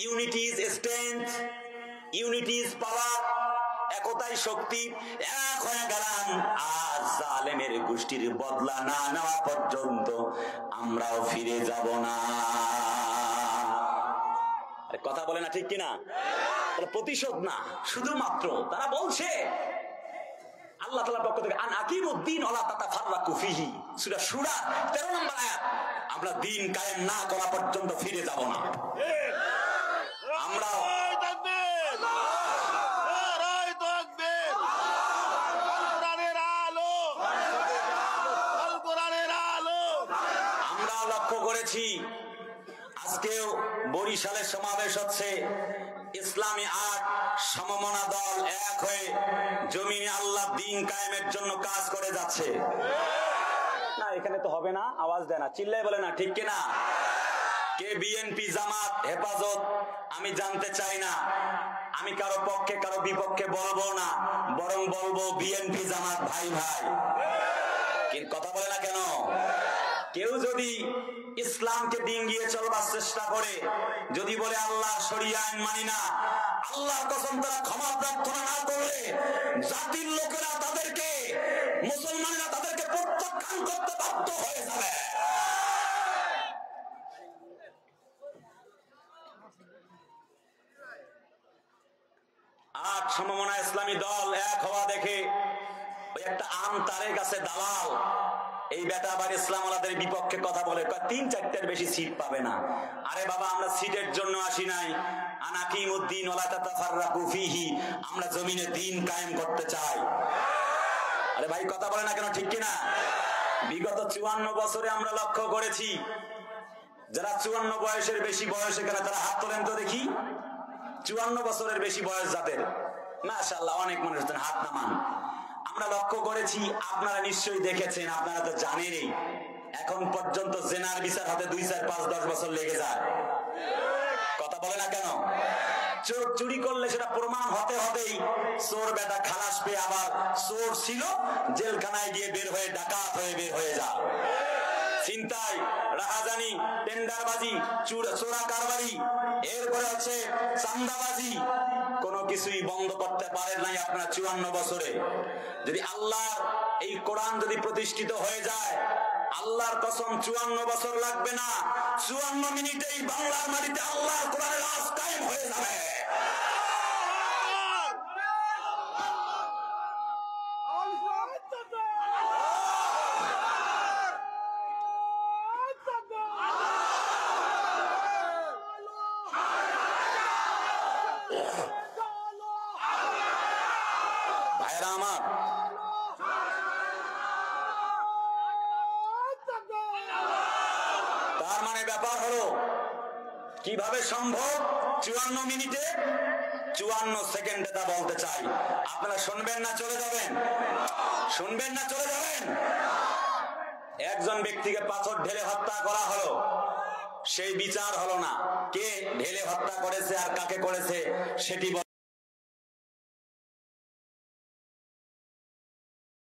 Unity is strength, unity is power, একতাই শক্তি। এক হয়ে গেলাম, আজ জালেমের গোষ্ঠীর বদলা না নেওয়া পর্যন্ত আমরাও ফিরে যাব না। কথা বলে না ঠিক কিনা? প্রতিশোধ না, শুধুমাত্র তারা বলছে আল্লাহ তাআলার পক্ষ থেকে আন আকিমুদ্দিন ওয়ালা তাতাফাররাকু ফিহি, সূরা সূরা 13 নম্বর আয়াত, আমরা দিন কায়েম না করা পর্যন্ত ফিরে যাব না। আমরা লক্ষ্য করেছি আজকেও বরিশালের সমাবেশ হচ্ছে, ইসলামী আট সমমনা দল এক হয়ে জমিনে আল্লাহ দ্বীন কায়েমের জন্য কাজ করে যাচ্ছে। না এখানে তো হবে না, আওয়াজ দেয় না, চিল্লাই বলে না ঠিক কিনা? কে বিএনপি, জামাত, হেফাজত আমি জানতে চাই না। আমি কারো পক্ষে কারো বিপক্ষে বলবো না, বরং বলবো বিএনপি জামাত ভাই ভাই। কিন্তু কথা বলে না কেন? কেউ যদি ইসলামকে ডিঙ্গিয়ে চলবার চেষ্টা করে, যদি বলে আল্লাহ শরিয়া আইন মানি না, আল্লাহর কসম তারা ক্ষমা প্রার্থনা না করলে জাতির লোকেরা তাদেরকে, মুসলমানেরা তাদেরকে প্রত্যাখ্যান করতে বাধ্য হয়ে যাবে। আট সমমনা ইসলামী দল এক হওয়া দেখে ওই একটা আম তারেক আছে দালাল, এই বেটা আবার ইসলাম ওয়ালাদের বিপক্ষে কথা বলে, 3-4টার বেশি সিট পাবে না। আরে বাবা, আমরা সিটের জন্য আসি নাই, আনাকিমুদ্দিন ওয়ালা তাতাফাররাকু ফিহি, আমরা জমিনে দ্বীন কায়েম করতে চাই। আরে ভাই কথা বলে না কেন ঠিক কিনা? বিগত 54 বছরে আমরা লক্ষ্য করেছি, যারা 54 বয়সের বেশি বয়স এখানে তারা হাত তোলেন তো দেখি। 54 বছরের বেশি বয়স যাদের, মাশাআল্লাহ অনেক মানুষ হাত নামান। আমরা লক্ষ্য করেছি, আপনারা নিশ্চয়ই দেখেছেন, আপনারা তো জানেনই, এখন পর্যন্ত জেনার বিচার হতে 2, 4, 5, 10 বছর লেগে যায়। কথা বলে না কেন? চোর চুরি করলে সেটা প্রমাণ হতে হতেই চোর বেটা খালাস পেয়ে আবার চোর ছিল জেলখানায় গিয়ে বের হয়ে ডাকাত হয়ে বের হয়ে যায়। চিন্তায় রাহাজানি, টেন্ডারবাজি, চোরা কারবারি, এরপরে হচ্ছে চান্দাবাজি, কোনো কিছুই বন্ধ করতে পারেন নাই আপনারা 54 বছরে। যদি আল্লাহর এই কোরআন যদি প্রতিষ্ঠিত হয়ে যায়, আল্লাহর কসম 54 বছর লাগবে না, 54 মিনিটেই বাংলার মাটিতে আল্লাহর কোরআনের রাজ কায়েম হয়ে যাবে। ভাইরা আমার, তার মানে ব্যাপার হলো কিভাবে সম্ভব 54 মিনিটে 54 সেকেন্ডে তা বলতে চাই। আপনারা শুনবেন না চলে যাবেন? শুনবেন না চলে যাবেন? একজন ব্যক্তিকে পাথর ঢেলে হত্যা করা হলো, সেই বিচার হলো না, কে ঢেলে হত্যা করেছে আর কাকে করেছে সেটি